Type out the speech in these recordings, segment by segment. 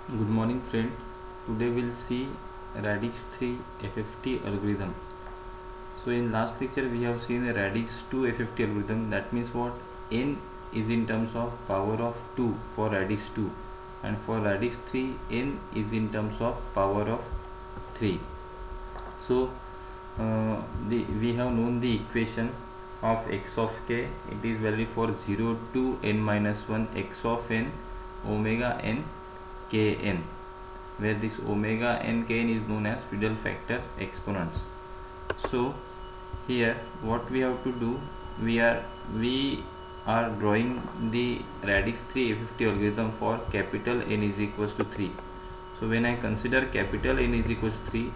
Good morning friend. Today we'll see radix 3 FFT algorithm. So in last lecture we have seen a radix 2 FFT algorithm. That means what? N is in terms of power of 2 for radix 2, and for radix 3 n is in terms of power of 3. So we have known the equation of x of k. It is valid for 0 to n minus 1 x of n omega n kn, where this omega n kn is known as fiddle factor exponents. So here what we have to do, we are drawing the radix 3 FFT algorithm for capital N is equals to 3. So when I consider capital N is equals to 3,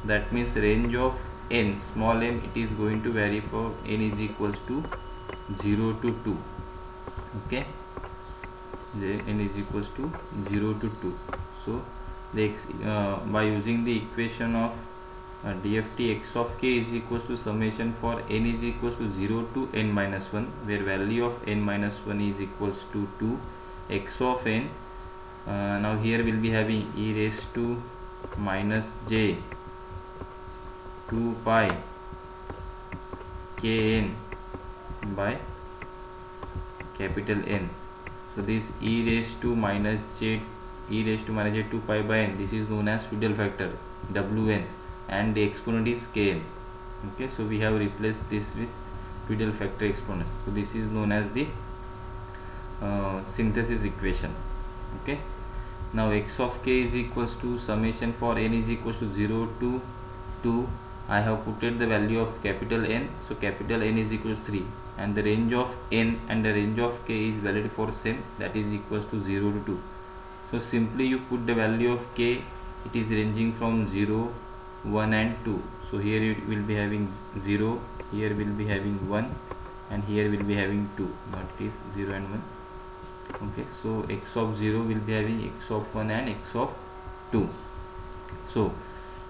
that means range of n, small m, it is going to vary for n is equals to 0 to 2. Okay, n is equals to 0 to 2. So by using the equation of dft x of k is equals to summation for n is equals to 0 to n minus 1, where value of n minus 1 is equals to 2 x of n. Now here we'll be having e raised to minus j 2 pi kn by capital N. So this e raised to minus j 2 pi by n, this is known as fiddle factor Wn, and the exponent is kn. Okay, so we have replaced this with fiddle factor exponent. So this is known as the synthesis equation. Okay, now x of k is equals to summation for n is equals to 0 to 2. I have put the value of capital N. So capital N is equals to 3, and the range of n and the range of k is valid for same, that is equals to 0 to 2. So simply you put the value of k, it is ranging from 0, 1 and 2. So here it will be having 0, here will be having 1, and here will be having 2, but it is 0 and 1. Okay, so x of 0 will be having x of 1 and x of 2. So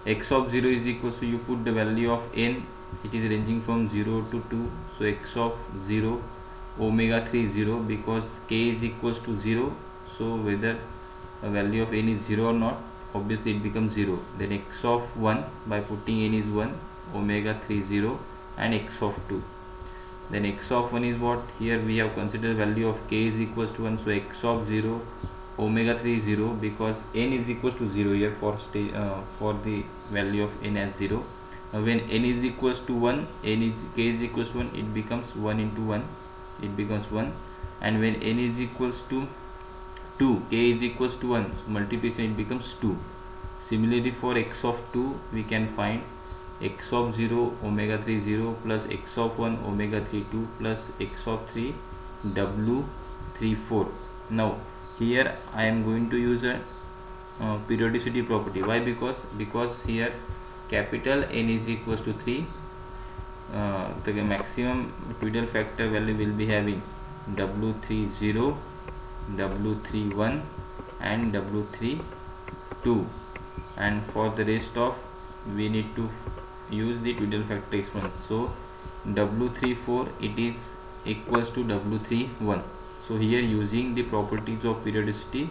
x of 0 is equals to, you put the value of n, it is ranging from 0 to 2. So x of 0 omega 3 0, because k is equals to 0. So whether a value of n is 0 or not, obviously it becomes 0. Then x of 1, by putting n is 1, omega 3 0, and x of 2. Then x of 1 is what? Here we have considered value of k is equals to 1. So x of 0 omega 3 0, because n is equals to 0 here for the value of n as 0. Now when n is equals to 1, k is equals to 1, it becomes 1 into 1, it becomes 1. And when n is equals to 2, k is equals to 1, so multiplication it becomes 2. Similarly for x of 2, we can find x of 0 omega 3 0 plus x of 1 omega 3 2 plus x of 3 w 3 4. Now here I am going to use a periodicity property. Why? Because here capital N is equals to 3, the maximum fiddle factor value will be having w30, w31 and w32, and for the rest of we need to use the fiddle factor exponent. So w34, it is equals to w31. So here using the properties of periodicity,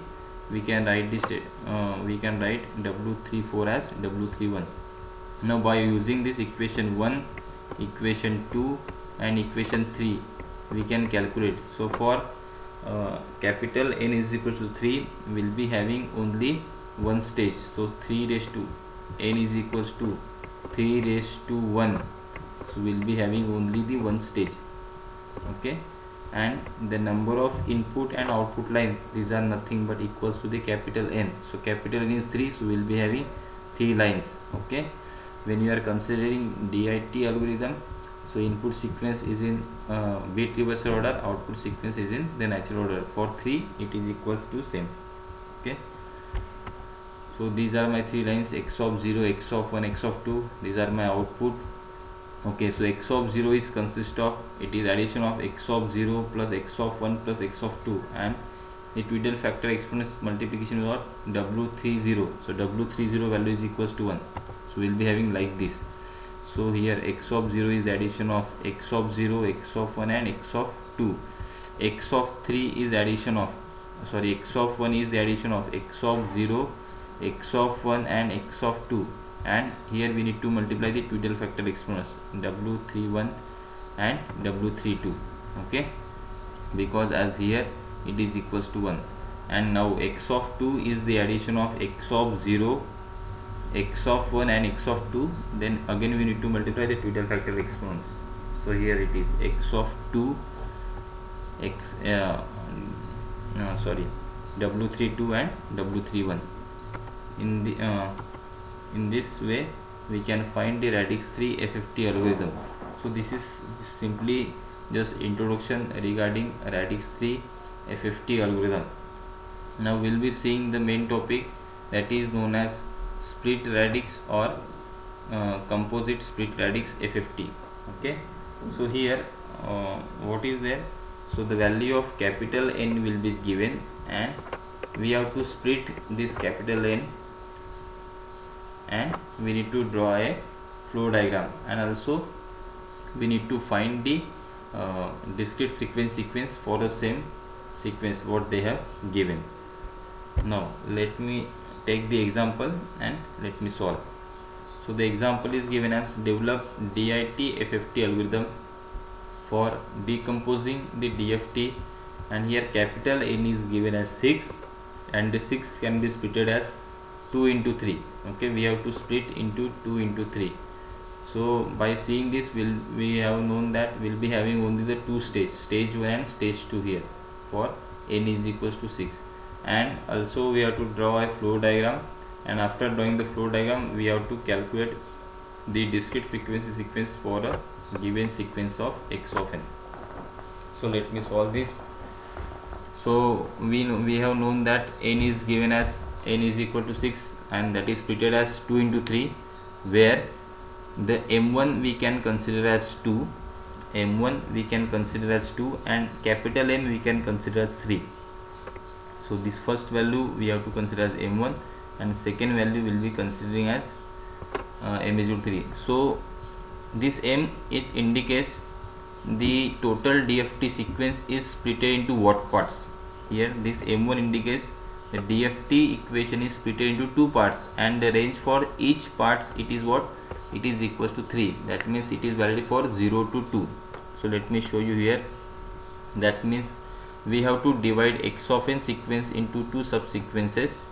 we can write this w34 as w31. Now by using this equation 1, equation 2 and equation 3, we can calculate. So for capital N is equals to 3, will be having only one stage. So 3 raised to n is equals to 3 raised to 1, so we'll be having only the one stage. Okay, and the number of input and output lines, these are nothing but equals to the capital N. So capital N is 3, so we'll be having 3 lines. Okay, when you are considering DIT algorithm, so input sequence is in bit reversal order, output sequence is in the natural order. For 3, it is equals to same. Okay, so these are my 3 lines, x of 0, x of 1, x of 2. These are my output. Okay, so x of 0 is consist of, it is addition of x of 0 plus x of 1 plus x of 2, and the fiddle factor exponents multiplication is what? w30. So w30 value is equals to 1. So we'll be having like this. So here x of 0 is the addition of x of 0, x of 1 and x of 2. X of 3 is addition of sorry, x of 1 is the addition of x of 0, x of 1 and x of 2, and here we need to multiply the total factor exponents w31 and w32. Okay, because as here it is equals to 1, and now x of 2 is the addition of x of 0, x of 1 and x of 2, then again we need to multiply the total factor exponents. So here it is x of 2 x sorry, w32 and w31. In this way we can find the radix 3 FFT algorithm. So this is simply just introduction regarding radix 3 FFT algorithm. Now we'll be seeing the main topic, that is known as split radix or composite split radix FFT. Okay, so here what is there? So the value of capital N will be given, and we have to split this capital N, and we need to draw a flow diagram, and also we need to find the discrete frequency sequence for the same sequence what they have given. Now let me take the example and let me solve. So the example is given as develop DIT FFT algorithm for decomposing the DFT, and here capital N is given as 6, and the 6 can be splitted as 2 into 3. Okay, we have to split into 2 into 3. So by seeing this, we have known that we'll be having only the two stages, stage 1 and stage 2 here for N is equals to 6, and also we have to draw a flow diagram, and after drawing the flow diagram we have to calculate the discrete frequency sequence for a given sequence of x of n. So let me solve this. So we have known that n is given as n is equal to 6, and that is splitted as 2 into 3, where the m1 we can consider as 2, m1 we can consider as 2, and capital N we can consider as 3. So this first value we have to consider as m1, and second value will be considering as m is equal to 3. So this m is indicates the total DFT sequence is split into what parts. Here this m1 indicates the DFT equation is split into two parts, and the range for each parts it is what? It is equals to 3. That means it is valid for 0 to 2. So let me show you here. That means we have to divide x of n sequence into two subsequences.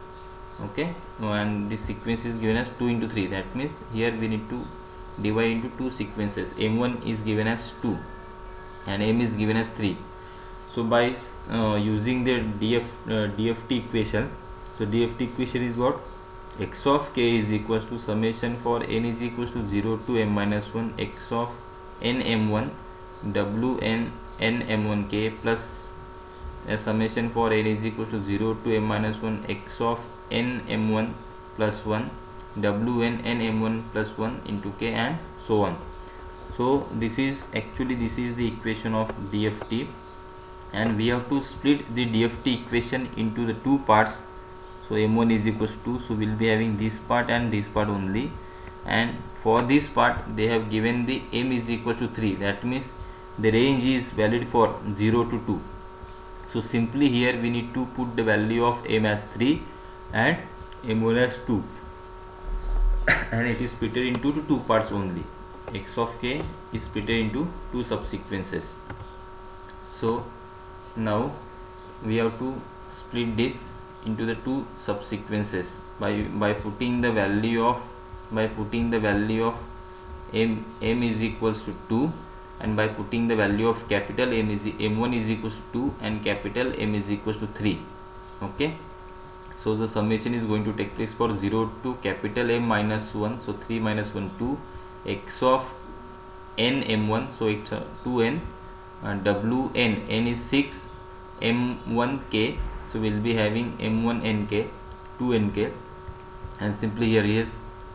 Okay, and this sequence is given as 2 into 3. That means here we need to divide into two sequences. M1 is given as 2 and M is given as 3. So by using the DFT equation, so DFT equation is what? X of k is equals to summation for n is equals to 0 to m minus 1 x of n m1 w n n m1 k plus a summation for n is equals to 0 to m minus 1 x of n m1 plus 1 w n n m1 plus 1 into k, and so on. So this is the equation of DFT, and we have to split the DFT equation into the two parts. So m1 is equals to 2, so we'll be having this part and this part only, and for this part they have given the m is equals to 3. That means the range is valid for 0 to 2. So simply here we need to put the value of m as 3 and m1 as 2, and it is split into two parts only. X of k is split into two subsequences. So now we have to split this into the two subsequences by putting the value of m is equals to 2, and by putting the value of capital m1 is equals to 2 and capital M is equals to 3. Okay, so the summation is going to take place for 0 to capital M minus 1, so 3 minus 1 2, x of n m1, so it's 2n, w n is 6, m1 k, so we'll be having m1 nk 2nk, and simply here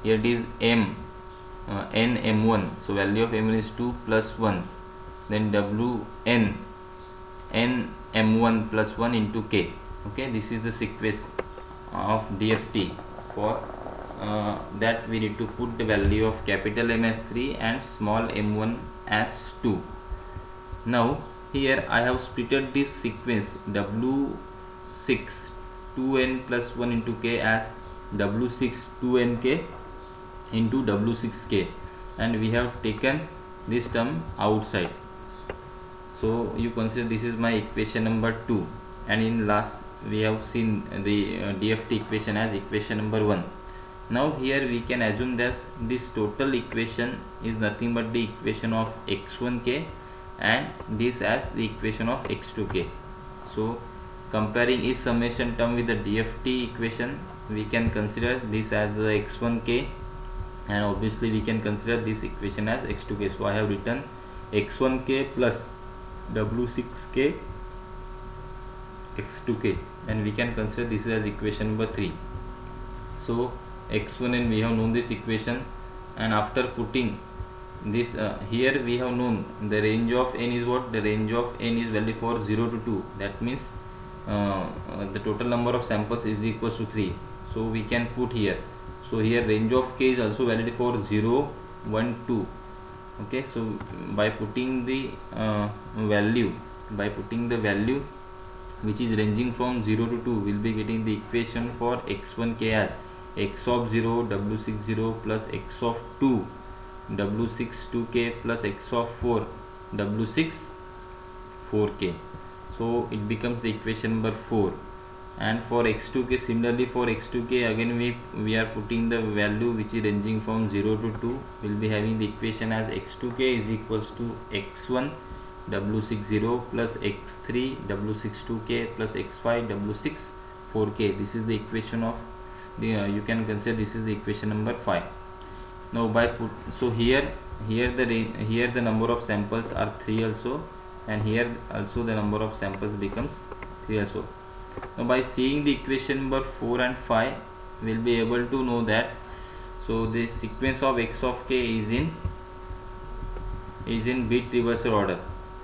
it is m n m1, so value of m1 is 2 plus 1, then w n m1 plus 1 into k. Okay, this is the sequence of DFT. For that we need to put the value of capital M as 3 and small m1 as 2. Now here I have splitted this sequence w 6 2n plus 1 into k as w6 2nk into w6k, and we have taken this term outside. So you consider this is my equation number 2, and in last we have seen the DFT equation as equation number 1. Now here we can assume that this total equation is nothing but the equation of x1k and this as the equation of x2k. So comparing each summation term with the DFT equation, we can consider this as x1k, and obviously we can consider this equation as x2k. So I have written x1k plus w6k x2k, and we can consider this as equation number 3. So x1 and we have known this equation, and after putting this here we have known the range of n is what? The range of n is value for 0 to 2. That means the total number of samples is equals to 3. So we can put here. So here range of k is also valid for 0, 1, 2. Okay, so by putting the value which is ranging from 0 to 2, we'll be getting the equation for x1k as x of 0 w60 plus x of 2 w62k plus x of 4 w6 4k. So it becomes the equation number 4. And for x2k, similarly for x2k again we are putting the value which is ranging from 0 to 2. We'll be having the equation as x2k is equals to x1 w60 plus x3 w62k plus x5 w6 4k. This is the equation of the you can consider this is the equation number 5. Now by here the number of samples are 3 also, and here also the number of samples becomes 3 also. Now by seeing the equation number 4 and 5, we will be able to know that so the sequence of x of k is in bit reversal order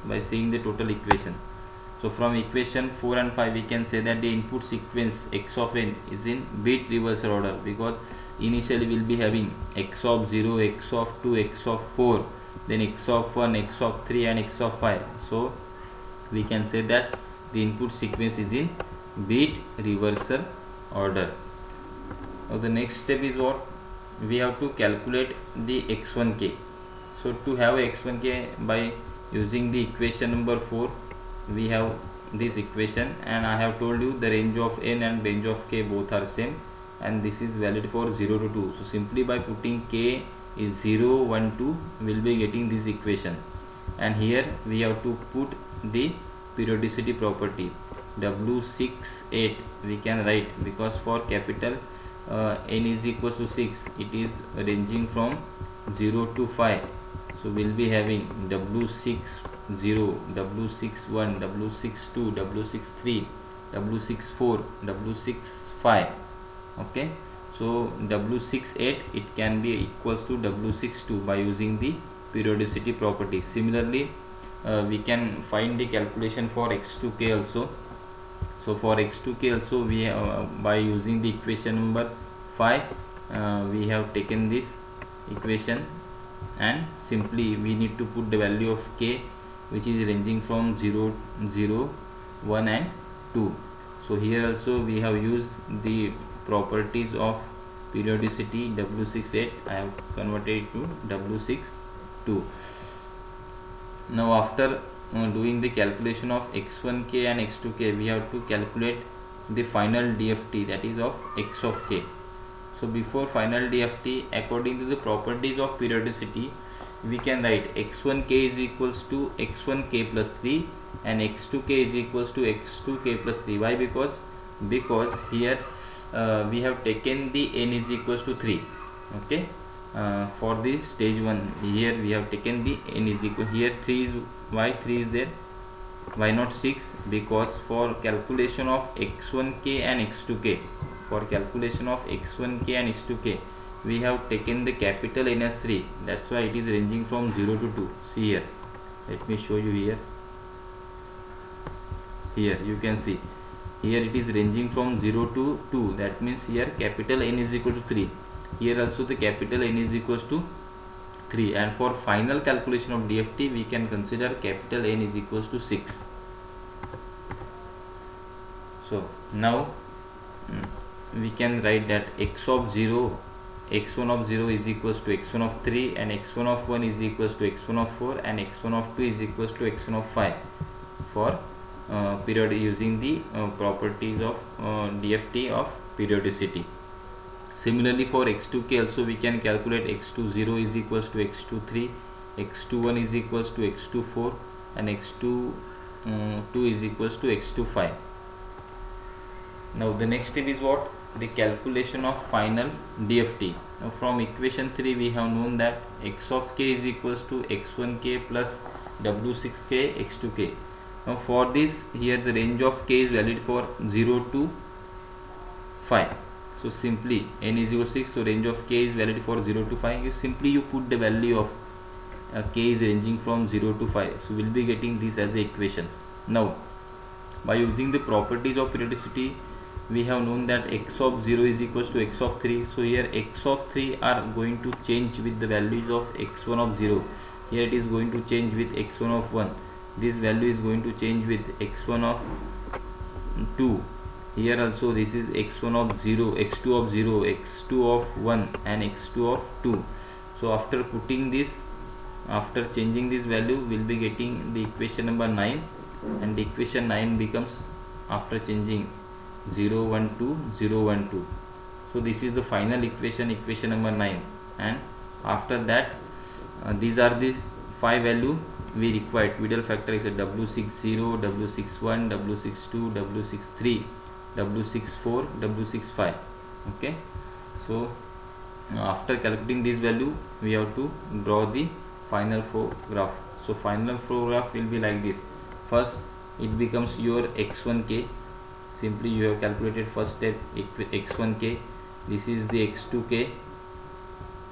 by seeing the total equation. So from equation 4 and 5 we can say that the input sequence x of n is in bit reversal order, because initially we will be having x of 0, x of 2, x of 4, then x of 1, x of 3 and x of 5. So we can say that the input sequence is in bit reversal order. Now the next step is what? We have to calculate the x1k. So to have x1k, by using the equation number 4, we have this equation, and I have told you the range of n and range of k both are same, and this is valid for 0 to 2. So simply by putting k is 0, 1, 2, we will be getting this equation, and here we have to put the periodicity property w68 we can write, because for capital n is equals to 6, it is ranging from 0 to 5. So we'll be having w60, w61, w62, w63, w64, w65. Okay, so w68 it can be equals to w62 by using the periodicity property. Similarly we can find the calculation for x2k also. So for x2k also we have, by using the equation number 5, we have taken this equation, and simply we need to put the value of k which is ranging from 0, 0, 1 and 2. So here also we have used the properties of periodicity w68. I have converted it to w62. Now after doing the calculation of x1k and x2k, we have to calculate the final DFT, that is of x of k. So before final DFT, according to the properties of periodicity, we can write x1k is equals to x1k plus 3 and x2k is equals to x2k plus 3. Why? Because here we have taken the n is equals to 3. Okay, for the stage 1, here we have taken the n is equal, here 3 is, why 3 is there, why not 6? Because for calculation of x1k and x2k, for calculation of x1k and x2k, we have taken the capital N as 3. That's why it is ranging from 0 to 2. See here, let me show you here. Here you can see, here it is ranging from 0 to 2. That means here capital N is equal to 3. Here also the capital N is equals to 3. And for final calculation of DFT, we can consider capital N is equals to 6. So now we can write that x of 0, x1 of 0 is equals to x1 of 3, and x1 of 1 is equals to x1 of 4, and x1 of 2 is equals to x1 of 5 for period using the properties of DFT of periodicity. Similarly for x2k also we can calculate x20 is equals to x23, x21 is equals to x24, and x22 is equals to x25. Now the next step is what? The calculation of final DFT. Now from equation 3 we have known that x of k is equals to x1k plus w6k x2k. Now for this, here the range of k is valid for 0 to 5. So simply n is equal to 6, so range of k is valid for 0 to 5. You put the value of k is ranging from 0 to 5. So we'll be getting this as the equations. Now by using the properties of periodicity, we have known that x of 0 is equals to x of 3. So here x of 3 are going to change with the values of x1 of 0. Here it is going to change with x1 of 1. This value is going to change with x1 of 2. Here also this is x1 of 0, x2 of 0, x2 of 1, and x2 of 2. So after putting this, after changing this value, we'll be getting the equation number 9, and the equation 9 becomes, after changing, 0 1 2 0 1 2. So this is the final equation, equation number 9, and after that these are the 5 value we require. Tweedle factor is a w60, w61, w62, w63, w64, w65. Okay, so after calculating this value, we have to draw the final flow graph. So final flow graph will be like this. First it becomes your x1k. Simply you have calculated first step x1k. This is the x2k,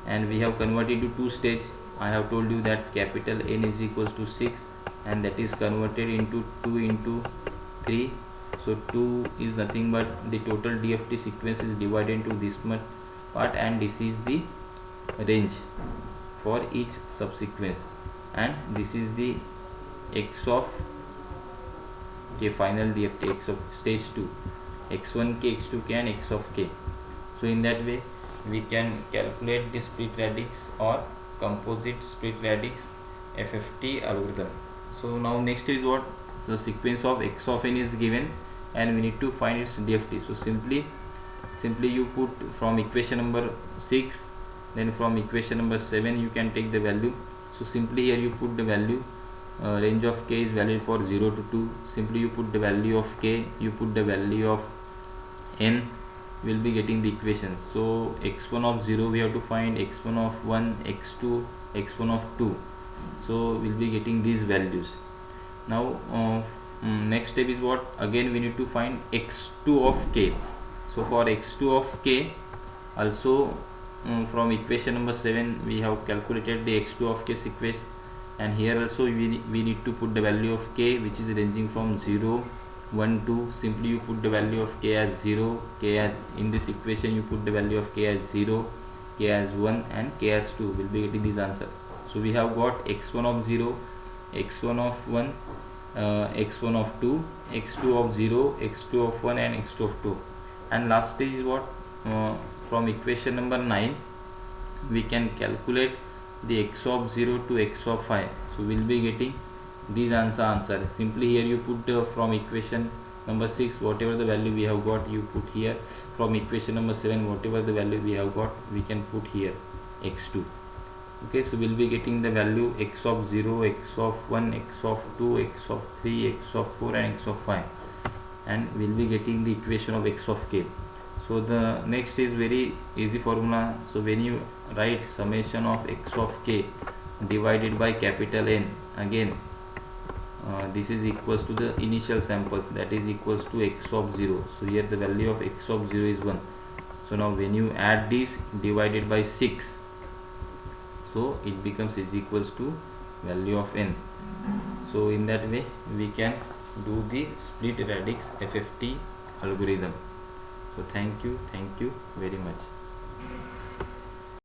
and we have converted to two stage. I have told you that capital N is equals to 6, and that is converted into 2 into 3. So 2 is nothing but the total DFT sequence is divided into this much part, and this is the range for each subsequence, and this is the x of k, final DFT x of stage 2, x1k, x2k, and x of k. So in that way we can calculate the split radix or composite split radix FFT algorithm. So now next is what? The sequence of x of n is given, and we need to find its DFT. So simply you put from equation number 6, then from equation number 7 you can take the value. So simply here you put the value, range of k is valid for 0 to 2. Simply you put the value of k, you put the value of n, will be getting the equation. So x1 of 0 we have to find, x1 of 1, x2, x1 of 2. So we'll be getting these values. Now next step is what? Again we need to find x2 of k. So for x2 of k also, from equation number 7 we have calculated the x2 of k sequence, and here also we need to put the value of k, which is ranging from 0, 1, 2. Simply you put the value of k as 0, k as, in this equation you put the value of k as 0, k as 1, and k as 2. Will be getting this answer. So we have got x1 of 0, x1 of 1, x1 of 2, x2 of 0, x2 of 1, and x2 of 2. And last stage is what? From equation number 9 we can calculate the x of 0 to x of 5. So we'll be getting these answer. Simply here you put from equation number 6 whatever the value we have got, you put here. From equation number 7 whatever the value we have got, we can put here x2. Okay, so we'll be getting the value x of 0, x of 1, x of 2, x of 3, x of 4, and x of 5, and we'll be getting the equation of x of k. So the next is very easy formula. So when you write summation of x of k divided by capital N, again this is equals to the initial samples, that is equals to x of 0. So here the value of x of 0 is 1. So now when you add this divided by 6, so it becomes is equals to value of n. So in that way we can do the split radix FFT algorithm. So thank you very much.